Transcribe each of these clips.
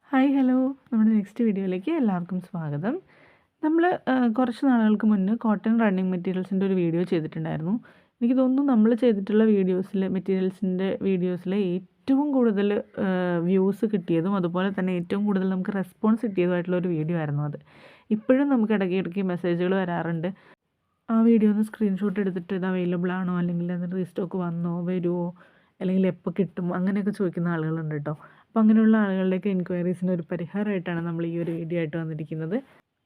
Hi hello നമ്മുടെ next വീഡിയോയിലേക്ക് എല്ലാവർക്കും സ്വാഗതം. നമ്മൾ കുറച്ച് നാളുകൾക്ക് മുന്നേ കോട്ടൺ റണ്ണിങ് മെറ്റീരിയൽസിൻ്റെ ഒരു വീഡിയോ ചെയ്തിട്ടുണ്ടായിരുന്നു. എനിക്ക് തോന്നുന്നു നമ്മൾ ചെയ്തിട്ടുള്ള മെറ്റീരിയൽസിൻ്റെ വീഡിയോസിൽ ഏറ്റവും കൂടുതൽ വ്യൂസ് കിട്ടിയതും അതുപോലെ തന്നെ ഏറ്റവും കൂടുതൽ നമുക്ക് റെസ്പോൺസ് കിട്ടിയതുമായിട്ടുള്ള ഒരു വീഡിയോ ആയിരുന്നു അത്. ഇപ്പോഴും നമുക്ക് ഇടയ്ക്കിടയ്ക്ക് മെസ്സേജുകൾ വരാറുണ്ട്. ആ വീഡിയോ ഒന്ന് സ്ക്രീൻഷോട്ട് എടുത്തിട്ട് ഇത് അവൈലബിൾ ആണോ, അല്ലെങ്കിൽ അത് റീസ്റ്റോക്ക് വന്നോ വരുമോ, അല്ലെങ്കിൽ എപ്പോൾ കിട്ടും, അങ്ങനെയൊക്കെ ചോദിക്കുന്ന ആളുകളുണ്ട് കേട്ടോ. അപ്പോൾ അങ്ങനെയുള്ള ആളുകളുടെയൊക്കെ എൻക്വയറീസിന് ഒരു പരിഹാരമായിട്ടാണ് നമ്മൾ ഈ ഒരു വീഡിയോ ആയിട്ട് വന്നിരിക്കുന്നത്.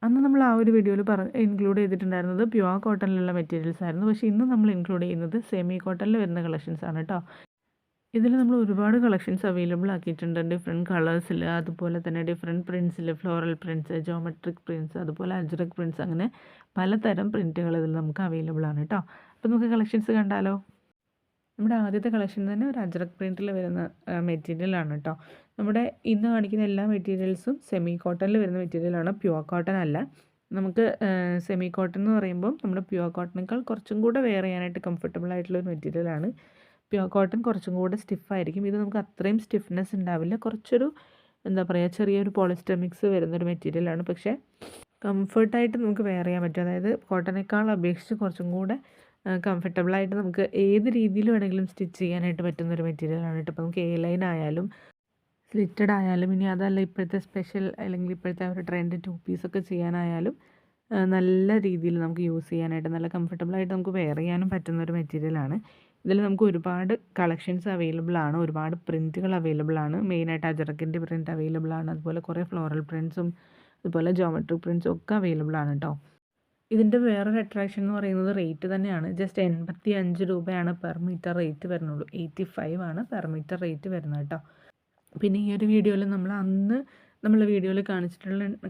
അന്ന് നമ്മൾ ആ ഒരു വീഡിയോയിൽ ഇൻക്ലൂഡ് ചെയ്തിട്ടുണ്ടായിരുന്നത് പ്യുവർ കോട്ടണിലുള്ള മെറ്റീരിയൽസ് ആയിരുന്നു. പക്ഷേ ഇന്ന് നമ്മൾ ഇൻക്ലൂഡ് ചെയ്യുന്നത് സെമി കോട്ടണിൽ വരുന്ന കളക്ഷൻസ് ആണ് കേട്ടോ. ഇതിൽ നമ്മൾ ഒരുപാട് കളക്ഷൻസ് അവൈലബിൾ ആക്കിയിട്ടുണ്ട്. ഡിഫറെൻറ്റ് കളേഴ്സിൽ, അതുപോലെ തന്നെ ഡിഫറെൻറ്റ് പ്രിൻറ്റ്സിൽ, ഫ്ലോറൽ പ്രിൻറ്റ്സ്, ജോമെട്രിക് പ്രിൻറ്റ്സ്, അതുപോലെ അജ്രക് പ്രിൻറ്റ്സ്, അങ്ങനെ പലതരം പ്രിൻറ്റുകൾ ഇതിൽ നമുക്ക് അവൈലബിൾ ആണ് കേട്ടോ. അപ്പോൾ നമുക്ക് കളക്ഷൻസ് കണ്ടാലോ. നമ്മുടെ ആദ്യത്തെ കളക്ഷൻ തന്നെ ഒരു അജ്രക് പ്രിൻറ്റിൽ വരുന്ന മെറ്റീരിയലാണ് കേട്ടോ. നമ്മുടെ ഇന്ന് കാണിക്കുന്ന എല്ലാ മെറ്റീരിയൽസും സെമി കോട്ടണിൽ വരുന്ന മെറ്റീരിയലാണ്, പ്യുവർ കോട്ടൺ അല്ല. നമുക്ക് സെമി കോട്ടൺ എന്ന് പറയുമ്പം നമ്മുടെ പ്യുവർ കോട്ടണേക്കാൾ കുറച്ചും കൂടെ വെയർ ചെയ്യാനായിട്ട് കംഫർട്ടബിൾ ആയിട്ടുള്ള ഒരു മെറ്റീരിയലാണ്. പ്യുവർ കോട്ടൺ കുറച്ചും കൂടെ സ്റ്റിഫായിരിക്കും. ഇത് നമുക്ക് അത്രയും സ്റ്റിഫ്നെസ് ഉണ്ടാവില്ല. കുറച്ചൊരു എന്താ പറയുക, ചെറിയൊരു പോളിസ്റ്റർ മിക്സ് വരുന്നൊരു മെറ്റീരിയലാണ്. പക്ഷേ കംഫർട്ടായിട്ട് നമുക്ക് വെയർ ചെയ്യാൻ പറ്റും. അതായത് കോട്ടണേക്കാൾ അപേക്ഷിച്ച് കുറച്ചും കൂടെ കംഫർട്ടബിളായിട്ട് നമുക്ക് ഏത് രീതിയിൽ വേണമെങ്കിലും സ്റ്റിച്ച് ചെയ്യാനായിട്ട് പറ്റുന്നൊരു മെറ്റീരിയലാണ് കേട്ടോ. അപ്പോൾ നമുക്ക് എ ലൈൻ ആയാലും സ്ലിറ്റഡ് ആയാലും, ഇനി അതല്ല ഇപ്പോഴത്തെ സ്പെഷ്യൽ അല്ലെങ്കിൽ ഇപ്പോഴത്തെ ഒരു ട്രെൻഡ് ടു പീസൊക്കെ ചെയ്യാനായാലും നല്ല രീതിയിൽ നമുക്ക് യൂസ് ചെയ്യാനായിട്ട്, നല്ല കംഫർട്ടബിളായിട്ട് നമുക്ക് വെയർ ചെയ്യാനും പറ്റുന്നൊരു മെറ്റീരിയലാണ്. ഇതിൽ നമുക്ക് ഒരുപാട് കളക്ഷൻസ് അവൈലബിൾ ആണ്, ഒരുപാട് പ്രിൻറ്റുകൾ അവൈലബിൾ ആണ്. മെയിനായിട്ട് അജറക്കിൻ്റെ പ്രിൻറ്റ് അവൈലബിൾ ആണ്, അതുപോലെ കുറേ ഫ്ലോറൽ പ്രിൻറ്റ്സും അതുപോലെ ജോമെട്രിക് പ്രിൻറ്റ്സും ഒക്കെ അവൈലബിൾ ആണ് കേട്ടോ. ഇതിൻ്റെ വേറൊരു അട്രാക്ഷൻ എന്ന് പറയുന്നത് റേറ്റ് തന്നെയാണ്. ജസ്റ്റ് 85 രൂപയാണ് പെർ മീറ്റർ റേറ്റ് വരുന്നുള്ളൂ. 85 ആണ് പെർ മീറ്റർ റേറ്റ് വരുന്നത് കേട്ടോ. പിന്നെ ഈ ഒരു വീഡിയോയിൽ നമ്മൾ വീഡിയോയിൽ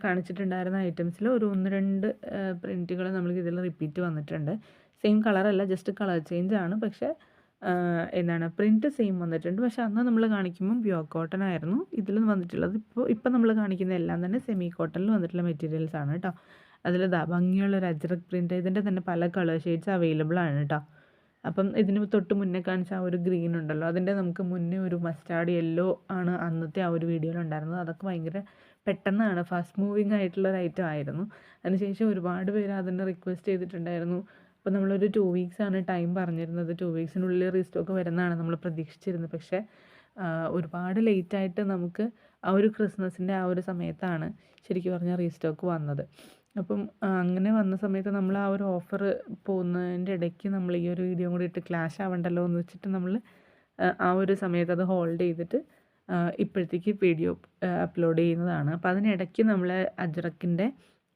കാണിച്ചിട്ടുണ്ടായിരുന്ന ഐറ്റംസിൽ ഒരു 1-2 പ്രിൻറ്റുകൾ നമ്മൾക്ക് ഇതിൽ റിപ്പീറ്റ് വന്നിട്ടുണ്ട്. സെയിം കളറല്ല, ജസ്റ്റ് കളർ ചേഞ്ച് ആണ്. പക്ഷേ പ്രിൻറ്റ് സെയിം വന്നിട്ടുണ്ട്. പക്ഷേ അന്ന് നമ്മൾ കാണിക്കുമ്പം പ്യുവർ കോട്ടൺ ആയിരുന്നു ഇതിൽ വന്നിട്ടുള്ളത്. ഇപ്പോൾ നമ്മൾ കാണിക്കുന്ന എല്ലാം തന്നെ സെമി കോട്ടണിൽ വന്നിട്ടുള്ള മെറ്റീരിയൽസ് ആണ് കേട്ടോ. അതിൽ ഭംഗിയുള്ളൊരു അജ്രക് പ്രിൻറ്റ്, ഇതിൻ്റെ തന്നെ പല കളർ ഷെയ്ഡ്സ് അവൈലബിൾ ആണ് കേട്ടോ. അപ്പം ഇതിന് തൊട്ട് മുന്നേ കാണിച്ച ആ ഒരു ഗ്രീൻ ഉണ്ടല്ലോ, അതിൻ്റെ നമുക്ക് മുന്നേ ഒരു മസ്റ്റാർഡ് യെല്ലോ ആണ് അന്നത്തെ ആ ഒരു വീഡിയോയിൽ ഉണ്ടായിരുന്നത്. അതൊക്കെ ഭയങ്കര പെട്ടെന്നാണ്, ഫാസ്റ്റ് മൂവിങ് ആയിട്ടുള്ള ഒരു ഐറ്റം ആയിരുന്നു. അതിനുശേഷം ഒരുപാട് പേര് അതിനെ റിക്വസ്റ്റ് ചെയ്തിട്ടുണ്ടായിരുന്നു. അപ്പോൾ നമ്മളൊരു 2 വീക്സ് ആണ് ടൈം പറഞ്ഞിരുന്നത്. 2 വീക്സിനുള്ളിൽ റീസ്റ്റോക്ക് വരുന്നതാണ് നമ്മൾ പ്രതീക്ഷിച്ചിരുന്നത്. പക്ഷേ ഒരുപാട് ലേറ്റായിട്ട് നമുക്ക് ആ ഒരു ക്രിസ്മസിൻ്റെ ആ ഒരു സമയത്താണ് ശരിക്കും പറഞ്ഞാൽ റീസ്റ്റോക്ക് വന്നത്. അപ്പം അങ്ങനെ വന്ന സമയത്ത് നമ്മൾ ആ ഒരു ഓഫർ പോകുന്നതിൻ്റെ ഇടയ്ക്ക് നമ്മൾ ഈ ഒരു വീഡിയോ കൂടി ഇട്ട് ക്ലാഷ് ആവണ്ടല്ലോ എന്ന് വെച്ചിട്ട് നമ്മൾ ആ ഒരു സമയത്ത് അത് ഹോൾഡ് ചെയ്തിട്ട് ഇപ്പോഴത്തേക്ക് വീഡിയോ അപ്ലോഡ് ചെയ്യുന്നതാണ്. അപ്പോൾ അതിനിടയ്ക്ക് നമ്മൾ അജ്രക്കിൻ്റെ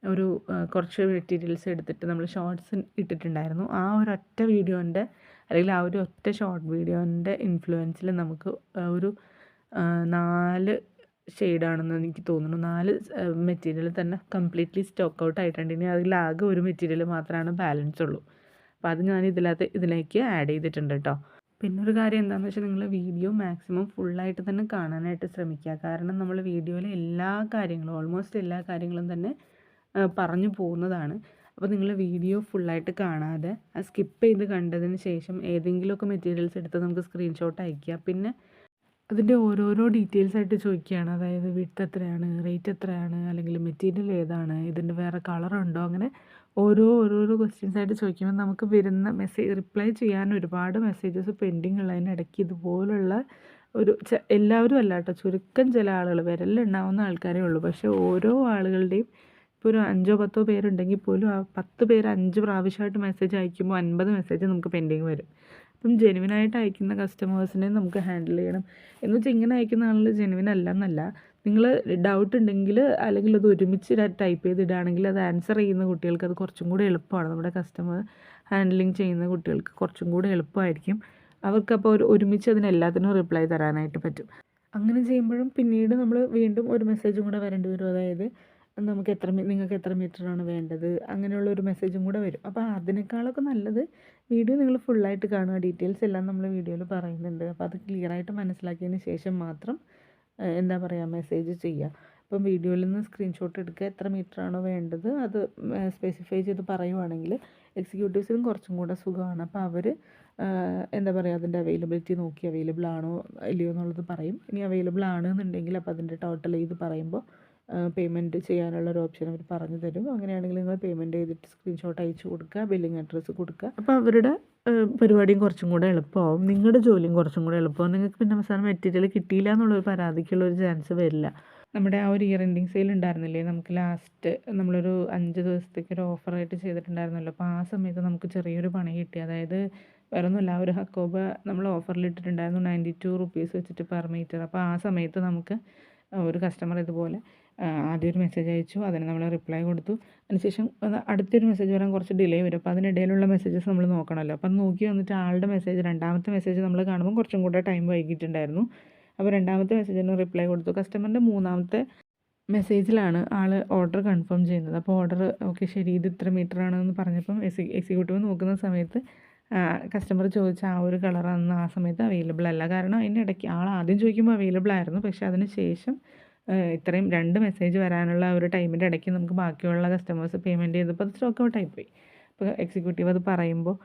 ഒരു കുറച്ച് മെറ്റീരിയൽസ് എടുത്തിട്ട് നമ്മൾ ഷോർട്സ് ഇട്ടിട്ടുണ്ടായിരുന്നു. ആ ഒരൊറ്റ വീഡിയോൻ്റെ അല്ലെങ്കിൽ ആ ഒരു ഒറ്റ ഷോർട്ട് വീഡിയോൻ്റെ ഇൻഫ്ലുവൻസിൽ നമുക്ക് ഒരു 4 ഷെയ്ഡാണെന്ന് എനിക്ക് തോന്നുന്നു. 4 മെറ്റീരിയൽ തന്നെ കംപ്ലീറ്റ്ലി സ്റ്റോക്ക് ഔട്ട് ആയിട്ടുണ്ട്. ഇനി അതിലാകെ ഒരു മെറ്റീരിയൽ മാത്രമാണ് ബാലൻസ് ഉള്ളൂ. അപ്പോൾ അത് ഞാൻ ഇതിലേക്ക് ആഡ് ചെയ്തിട്ടുണ്ട് കേട്ടോ. പിന്നെ ഒരു കാര്യം എന്താണെന്ന് വെച്ചാൽ, നിങ്ങൾ വീഡിയോ മാക്സിമം ഫുള്ളായിട്ട് തന്നെ കാണാനായിട്ട് ശ്രമിക്കുക. കാരണം നമ്മൾ വീഡിയോയിലെ എല്ലാ കാര്യങ്ങളും, ഓൾമോസ്റ്റ് എല്ലാ കാര്യങ്ങളും തന്നെ പറഞ്ഞു പോകുന്നതാണ്. അപ്പോൾ നിങ്ങൾ വീഡിയോ ഫുള്ളായിട്ട് കാണാതെ സ്കിപ്പ് ചെയ്ത് കണ്ടതിന് ശേഷം ഏതെങ്കിലുമൊക്കെ മെറ്റീരിയൽസ് എടുത്ത് നമുക്ക് സ്ക്രീൻഷോട്ട് അയയ്ക്കുക. പിന്നെ അതിൻ്റെ ഓരോരോ ഡീറ്റെയിൽസ് ആയിട്ട് ചോദിക്കുകയാണ്. അതായത് വിഡ്ത്ത് എത്രയാണ്, റേറ്റ് എത്രയാണ്, അല്ലെങ്കിൽ മെറ്റീരിയൽ ഏതാണ്, ഇതിൻ്റെ വേറെ കളറുണ്ടോ, അങ്ങനെ ഓരോരോ ക്വസ്റ്റ്യൻസ് ആയിട്ട് ചോദിക്കുമ്പോൾ നമുക്ക് വരുന്ന റിപ്ലൈ ചെയ്യാൻ ഒരുപാട് മെസ്സേജസ് പെൻഡിങ് ഉള്ളതിനിടയ്ക്ക് ഇതുപോലുള്ള എല്ലാവരും അല്ല കേട്ടോ, ചുരുക്കം ചില ആളുകൾ, വിരലിലുണ്ടാവുന്ന ആൾക്കാരേ ഉള്ളൂ. പക്ഷേ ഓരോ ആളുകളുടെയും ഇപ്പോൾ ഒരു 5-10 പേരുണ്ടെങ്കിൽ പോലും ആ 10 പേര് 5 പ്രാവശ്യമായിട്ട് മെസ്സേജ് അയക്കുമ്പോൾ 50 മെസ്സേജ് നമുക്ക് പെൻഡിങ് വരും. അപ്പം ജെനുവിനായിട്ട് അയക്കുന്ന കസ്റ്റമേഴ്സിനെ നമുക്ക് ഹാൻഡിൽ ചെയ്യണം. എന്ന് വെച്ചാൽ ഇങ്ങനെ അയക്കുന്ന ആളുകൾ ജെനുവിൻ അല്ല എന്നല്ല. നിങ്ങൾ ഡൗട്ട് ഉണ്ടെങ്കിൽ അല്ലെങ്കിൽ അത് ഒരുമിച്ച് ടൈപ്പ് ചെയ്തിടുകയാണെങ്കിൽ അത് ആൻസർ ചെയ്യുന്ന കുട്ടികൾക്ക് അത് കുറച്ചും കൂടി എളുപ്പമാണ്. നമ്മുടെ കസ്റ്റമർ ഹാൻഡ്ലിങ് ചെയ്യുന്ന കുട്ടികൾക്ക് കുറച്ചും കൂടി എളുപ്പമായിരിക്കും. അവർക്കപ്പോൾ ഒരുമിച്ച് അതിനെല്ലാത്തിനും റിപ്ലൈ തരാനായിട്ട് പറ്റും. അങ്ങനെ ചെയ്യുമ്പോഴും പിന്നീട് നമ്മൾ വീണ്ടും ഒരു മെസ്സേജും കൂടെ വരേണ്ടി വരും. അതായത് നിങ്ങൾക്ക് എത്ര മീറ്ററാണ് വേണ്ടത്, അങ്ങനെയുള്ള ഒരു മെസ്സേജും കൂടെ വരും. അപ്പോൾ അതിനേക്കാളൊക്കെ നല്ലത് വീഡിയോ നിങ്ങൾ ഫുള്ളായിട്ട് കാണുക. ഡീറ്റെയിൽസ് എല്ലാം നമ്മൾ വീഡിയോയിൽ പറയുന്നുണ്ട്. അപ്പോൾ അത് ക്ലിയറായിട്ട് മനസ്സിലാക്കിയതിന് ശേഷം മാത്രം മെസ്സേജ് ചെയ്യുക. അപ്പം വീഡിയോയിൽ നിന്ന് സ്ക്രീൻഷോട്ട് എടുക്കുക, എത്ര മീറ്ററാണോ വേണ്ടത് അത് സ്പെസിഫൈ ചെയ്ത് പറയുവാണെങ്കിൽ എക്സിക്യൂട്ടീവ്സിനും കുറച്ചും കൂടെ സുഖമാണ്. അപ്പോൾ അവർ എന്താ പറയുക, അതിൻ്റെ അവൈലബിലിറ്റി നോക്കി അവൈലബിൾ ആണോ ഇല്ലയോ എന്നുള്ളത് പറയും. ഇനി അവൈലബിൾ ആണെന്നുണ്ടെങ്കിൽ അപ്പോൾ അതിൻ്റെ ടോട്ടൽ ഇത് പറയുമ്പോൾ പേയ്മെൻറ്റ് ചെയ്യാനുള്ളൊരു ഓപ്ഷൻ അവർ പറഞ്ഞു തരും. അങ്ങനെയാണെങ്കിൽ നിങ്ങൾ പേയ്മെൻറ്റ് ചെയ്തിട്ട് സ്ക്രീൻഷോട്ട് അയച്ചു കൊടുക്കുക, ബില്ലിംഗ് അഡ്രസ്സ് കൊടുക്കുക. അപ്പോൾ അവരുടെ പരിപാടിയും കുറച്ചും കൂടെ എളുപ്പമാവും, നിങ്ങളുടെ ജോലിയും കുറച്ചും കൂടെ എളുപ്പമാവും. നിങ്ങൾക്ക് പിന്നെ അവസാനം മെറ്റീരിയൽ കിട്ടിയില്ല എന്നുള്ളൊരു പരാതിക്കുള്ളൊരു ചാൻസ് വരില്ല. നമ്മുടെ ആ ഒരു ഇയർ എൻഡിങ് സെയിൽ ഉണ്ടായിരുന്നില്ലേ, നമുക്ക് ലാസ്റ്റ് നമ്മളൊരു 5 ദിവസത്തേക്ക് ഒരു ഓഫറായിട്ട് ചെയ്തിട്ടുണ്ടായിരുന്നല്ലോ. അപ്പോൾ ആ സമയത്ത് നമുക്ക് ചെറിയൊരു പണി കിട്ടി. അതായത് വേറൊന്നുമില്ല, ഒരു ഹക്കോബ നമ്മൾ ഓഫറിൽ ഇട്ടിട്ടുണ്ടായിരുന്നു 92 റുപ്പീസ് വെച്ചിട്ട് പെർ മീറ്റർ. അപ്പോൾ ആ സമയത്ത് നമുക്ക് ഒരു കസ്റ്റമർ ഇതുപോലെ ആദ്യം ഒരു മെസ്സേജ് അയച്ചു, അതിന് നമ്മൾ റിപ്ലൈ കൊടുത്തു. അതിനുശേഷം അടുത്തൊരു മെസ്സേജ് വരാൻ കുറച്ച് ഡിലേ വരും. അപ്പോൾ അതിനിടയിലുള്ള മെസ്സേജസ് നമ്മൾ നോക്കണമല്ലോ. അപ്പം നോക്കി വന്നിട്ട് ആളുടെ മെസ്സേജ്, രണ്ടാമത്തെ മെസ്സേജ് നമ്മൾ കാണുമ്പോൾ കുറച്ചും കൂടെ ടൈം വൈകിട്ടുണ്ടായിരുന്നു. അപ്പോൾ രണ്ടാമത്തെ മെസ്സേജിന് റിപ്ലൈ കൊടുത്തു. കസ്റ്റമറിൻ്റെ മൂന്നാമത്തെ മെസ്സേജിലാണ് ആൾ ഓർഡർ കൺഫേം ചെയ്യുന്നത്. അപ്പോൾ ഓർഡർ ഓക്കെ ശരി, ഇത് ഇത്ര മീറ്റർ ആണെന്ന് പറഞ്ഞപ്പം എക്സിക്യൂട്ടീവ് നോക്കുന്ന സമയത്ത് കസ്റ്റമർ ചോദിച്ച ആ ഒരു കളറന്ന് ആ സമയത്ത് അവൈലബിൾ അല്ല. കാരണം അതിൻ്റെ ഇടയ്ക്ക് ആൾ ആദ്യം ചോദിക്കുമ്പോൾ അവൈലബിൾ ആയിരുന്നു, പക്ഷേ അതിന് ശേഷം ഇത്രയും 2 മെസ്സേജ് വരാനുള്ള ഒരു ടൈമിൻ്റെ ഇടയ്ക്ക് നമുക്ക് ബാക്കിയുള്ള കസ്റ്റമേഴ്സ് പേയ്മെൻറ്റ് ചെയ്തപ്പോൾ അത് സ്റ്റോക്ക് ഔട്ട് ആയിപ്പോയി. അപ്പോൾ എക്സിക്യൂട്ടീവ് അത് പറയുമ്പോൾ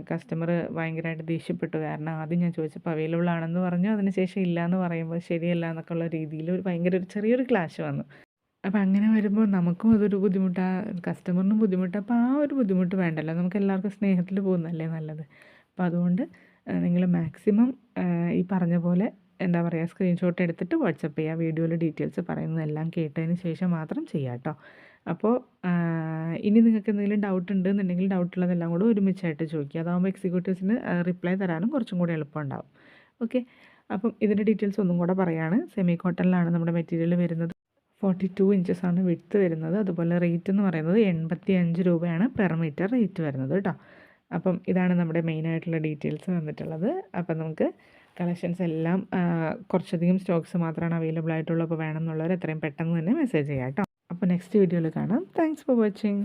കസ്റ്റമർ ഭയങ്കരമായിട്ട് ദേഷ്യപ്പെട്ടു. കാരണം ആദ്യം ഞാൻ ചോദിച്ചപ്പോൾ അവൈലബിൾ ആണെന്ന് പറഞ്ഞു, അതിനുശേഷം ഇല്ല എന്ന് പറയുമ്പോൾ ശരിയല്ല എന്നൊക്കെ ഉള്ള രീതിയിൽ ഭയങ്കര ഒരു ചെറിയൊരു ക്ലാഷ് വന്നു. അപ്പോൾ അങ്ങനെ വരുമ്പോൾ നമുക്കും അതൊരു ബുദ്ധിമുട്ടാണ്, കസ്റ്റമറിനും ബുദ്ധിമുട്ടാണ്. അപ്പോൾ ആ ഒരു ബുദ്ധിമുട്ട് വേണ്ടല്ലോ, നമുക്ക് എല്ലാവർക്കും സ്നേഹത്തിൽ പോകുന്നതല്ലേ നല്ലത്. അപ്പോൾ അതുകൊണ്ട് നിങ്ങൾ മാക്സിമം ഈ പറഞ്ഞ പോലെ എന്താ പറയുക, സ്ക്രീൻഷോട്ട് എടുത്തിട്ട് വാട്സപ്പ് ചെയ്യുക. വീഡിയോയിൽ ഡീറ്റെയിൽസ് പറയുന്നതെല്ലാം കേട്ടതിന് ശേഷം മാത്രം ചെയ്യാം കേട്ടോ. അപ്പോൾ ഇനി നിങ്ങൾക്ക് എന്തെങ്കിലും ഡൗട്ട് ഉണ്ടെന്നുണ്ടെങ്കിൽ ഡൗട്ടുള്ളതെല്ലാം കൂടെ ഒരുമിച്ചായിട്ട് ചോദിക്കുക. അതാകുമ്പോൾ എക്സിക്യൂട്ടീവ്സിന് റിപ്ലൈ തരാനും കുറച്ചും കൂടി എളുപ്പമുണ്ടാവും. ഓക്കെ, അപ്പം ഇതിൻ്റെ ഡീറ്റെയിൽസ് ഒന്നും കൂടെ പറയുകയാണ്. സെമി കോട്ടണിലാണ് നമ്മുടെ മെറ്റീരിയൽ വരുന്നത്. 42 ഇഞ്ചസാണ് വിഡ്ത്ത് വരുന്നത്. അതുപോലെ റേറ്റ് എന്ന് പറയുന്നത് 85 രൂപയാണ് പെർ മീറ്റർ റേറ്റ് വരുന്നത് കേട്ടോ. അപ്പം ഇതാണ് നമ്മുടെ മെയിനായിട്ടുള്ള ഡീറ്റെയിൽസ് വന്നിട്ടുള്ളത്. അപ്പം നമുക്ക് കളക്ഷൻസ് എല്ലാം കുറച്ചധികം സ്റ്റോക്സ് മാത്രമാണ് അവൈലബിൾ ആയിട്ടുള്ളൂ. അപ്പോൾ വേണമെന്നുള്ളവർ എത്രയും പെട്ടെന്ന് തന്നെ മെസ്സേജ് ചെയ്യാം കേട്ടോ. അപ്പോൾ നെക്സ്റ്റ് വീഡിയോയിൽ കാണാം. Thanks for watching.